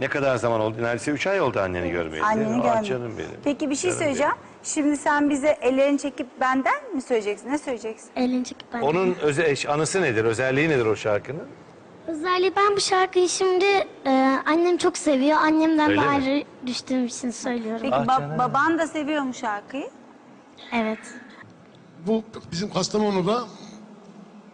Ne kadar zaman oldu? Neredeyse 3 ay oldu anneni görmeyeli. Anneni görmedim. Canım benim. Peki bir şey Canım söyleyeceğim. Şimdi sen bize ellerini çekip benden mi söyleyeceksin? Ne söyleyeceksin? Elini çekip ben. Onun anısı nedir? Özelliği nedir o şarkının? Özelliği ben bu şarkıyı şimdi annem çok seviyor. Annemden Öyle de mi? ayrı düştüğüm için söylüyorum. Peki Ah canım. baban da seviyor mu şarkıyı? Evet. Bu bizim Kastamonu'da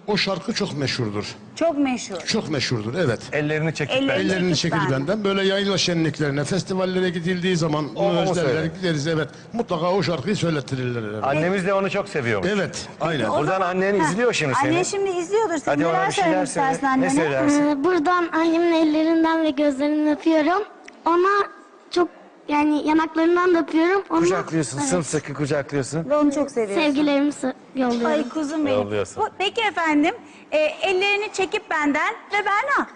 o şarkı çok meşhurdur. Çok meşhur. Çok meşhurdur, evet. Ellerini çekip Ellerini- ben. Ellerini çekip çekil ben. benden. Böyle yayla şenliklerine, festivallere gidildiği zaman O bunu söyle. özlerler, gideriz, evet. Mutlaka o şarkıyı söylettirirler herhalde. Annemiz de onu çok seviyormuş. Evet, aynen. O Buradan zaman- annen izliyor şimdi seni. Annen şimdi izliyordur. Sen Hadi ona neler bir şeyler söylemek söyle. istersin Ne annene? söylersin? Buradan annemin ellerinden ve gözlerinden öpüyorum. Ona çok yani yanaklarından da öpüyorum. Ona, Kucaklıyorsun, evet, sımsıkı kucaklıyorsun. Ve onu çok seviyorsun. sevgilerimi yolluyorum. Ay kuzum benim. Yolluyorsun. Peki efendim, ellerini çekip benden ve Berna.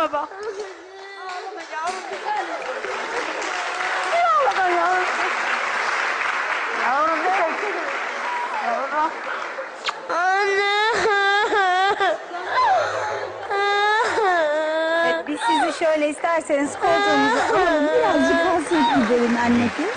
Ağlama bak. Ağlama yavrum. Ne ağlama yavrum? Yavrum ne bekledin? Yavrum. Evet, biz sizi şöyle isterseniz koltuğumuza alalım. Birazcık hasret giderin anneciğim.